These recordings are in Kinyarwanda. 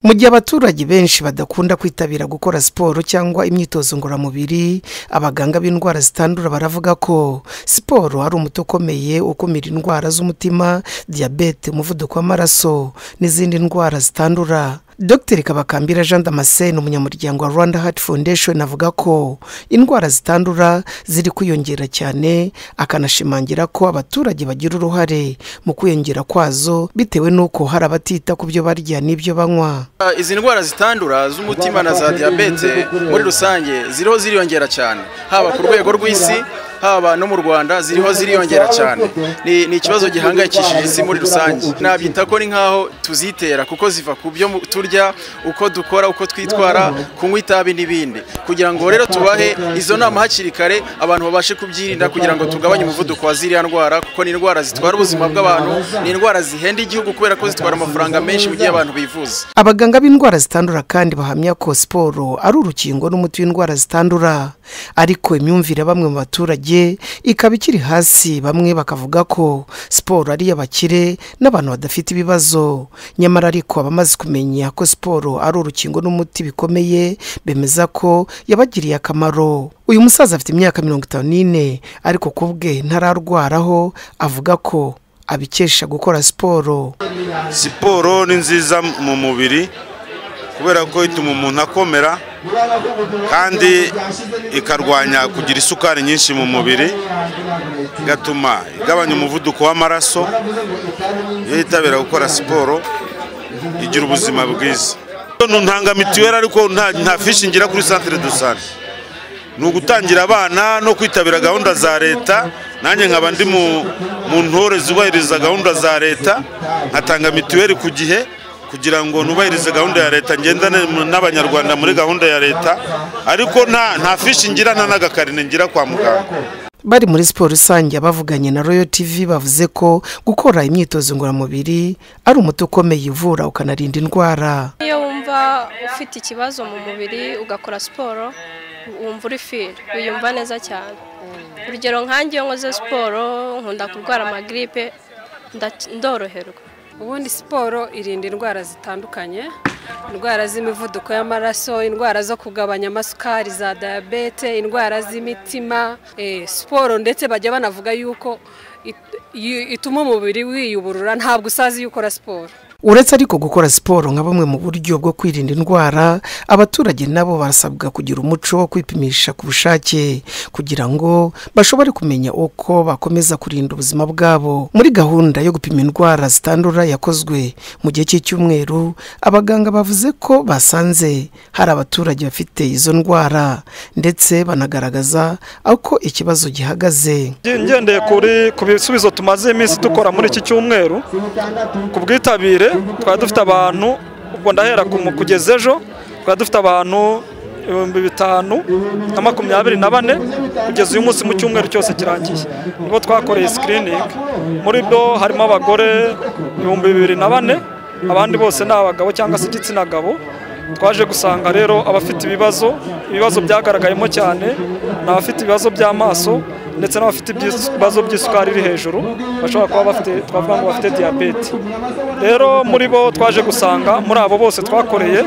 Mu gihe abaturage benshi badakunda kwitabira gukora siporo cyangwa imyitozo ngororamubiri, abaganga b'indwara zitandura baravuga ko siporo ari umuti ukomeye ukumira indwara z'umutima, diabete, umuvuduko w'amaraso n'izindi ndwara zitandura. Dr. Kabakambira Jean Damascene, umunyamuryango wa Rwanda Heart Foundation, avuga ko indwara zitandura ziri kwiyongera cyane, akanashimangira ko abaturage bagira uruhare mu kwiyongera kwazo bitewe nuko hari abatita ku byo barya n'ibyo banywa. Izi ndwara zitandura z'umutima na za diabete muri rusange ziriho ziriyongera cyane, haba ku rwego rw'isi haba no mu Rwanda ziriyongera cyane. Ni ikibazo gihangayikishije isi muri rusange. Nabyita ko ni nkaho tuzitera kuko ziva ku byo turya, uko dukora, uko twitwara, kunywa itabi n'ibindi. Kugira ngo rero tubahe izo nama hakiri kare, abantu babashe kubyirinda kugira ngo tugabanye umuvuduko wa ziriya ndwara, kuko ni indwara zitwara ubuzima bw'abantu, ni indwara zihenda igihugu kubera ko zitwara amafaranga menshi mu gihe abantu bivuza. Abaganga b'indwara zitandura kandi bahamya ko siporo ari urukingo n'umuti w'indwara zitandura, ariko imyumvire bamwe mu baturage ikaba ikiri hasi. Bamwe bakavuga ko siporo ari y'abakire n'abantu badafite ibibazo, nyamara ariko abamaze kumenya ko siporo ari urukingo n'umuti bikomeye bemeza ko yabagiriye akamaro. Uyu musaza afite imyaka 54, ariko kubwe ntararwaraho, avuga ko abikesha gukora siporo. Siporo ni nziza mu mubiri kubera ko ituma umuntu akomera kandi ikarwanya kugira isukari nyinshi mu mubiri, igatuma igabanya umuvuduko w'amaraso. Iyo yitabira gukora siporo igira ubuzima bwiza. Ntanga mituweli ariko nta fishi ngira kuri centre de santé. Ni ugutangira abana no kwitabira gahunda za leta. Nanjye nkaba ndi mu ntore zubahiriza gahunda za leta, nkatanga mituweli ku gihe kugira ngo nubahirize gahunda ya leta, ngendane n'abanyarwanda muri gahunda ya leta, ariko nta fishi ngira n'agakarine ngira kwa muganga. Bari muri siporo rusange abavuganye na RoyalTV bavuze ko gukora imyitozo ngororamubiri ari umuti ukomeye uvura ukanarinda indwara. Iyo wumva ufite ikibazo mu mubiri ugakora siporo, wumva uri fit, wiyumva neza cyane. Urugero nkanjye iyo nkoze siporo nkunda kurwara amagripe, ndoroherwa. Ubundi siporo irinda indwara zitandukanye, indwara z'imivuduko y'amaraso, indwara zo kugabanya amasukari za diabete, indwara z'imitima. Siporo ndetse bajya banavuga yuko ituma umubiri wiyuburura, ntabwo usazi iyo ukora siporo. Uretse ariko gukora siporo nka bamwe mu buryo bwo kwirinda indwara, abaturage nabo barasabwa kugira umuco wo kwipimisha ku bushake kugira ngo bashobore kumenya uko bakomeza kurinda ubuzima bwabo. Muri gahunda yo gupima indwara zitandura yakozwe mu gihe cy'icyumweru, abaganga bavuze ko basanze hari abaturage bafite izo ndwara ndetse banagaragaza uko ikibazo gihagaze. Ngendeye ku bisubizo tumaze iminsi dukora muri iki cyumweru, ku bwitabire twari dufite abantu, ubwo ndahera kugeza ejo twari dufite abantu 524 kugeza uyu munsi mu cyumweru cyose kirangiye. Nibo twakoreye screening, muri byo harimo abagore 2004, abandi bose ni abagabo cyangwa se igitsina gabo. Twaje gusanga rero abafite ibibazo byagaragayemo cyane n'abafite ibibazo by'amaso ndetse n'abafite ibibazo by'isukari iri hejuru, bashobora kuba twavuga ngo bafite diabete. Rero muri bo twaje gusanga muri abo bose twakoreye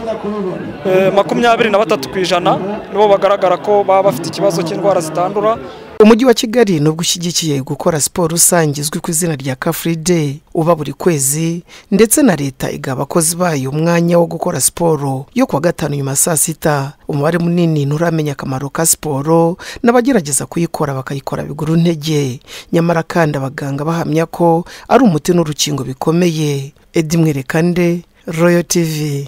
23% nibo bagaragara ko baba bafite ikibazo cy'indwara zitandura. Umujyi wa Kigali nubwo ushyigikiye gukora siporo rusange izwi ku izina rya Car Free Day uba buri kwezi, ndetse na leta igaba abakozi bayo umwanya wo gukora siporo yo kuwa gatanu nyuma saa sita. Umubare munini nturamenya akamaro ka siporo, n'abagerageza kuyikora bakayikora biguru ntege, nyamara kandi abaganga bahamya ko ari umuti n'urukingo bikomeye. Edimwerekande, RoyalTV.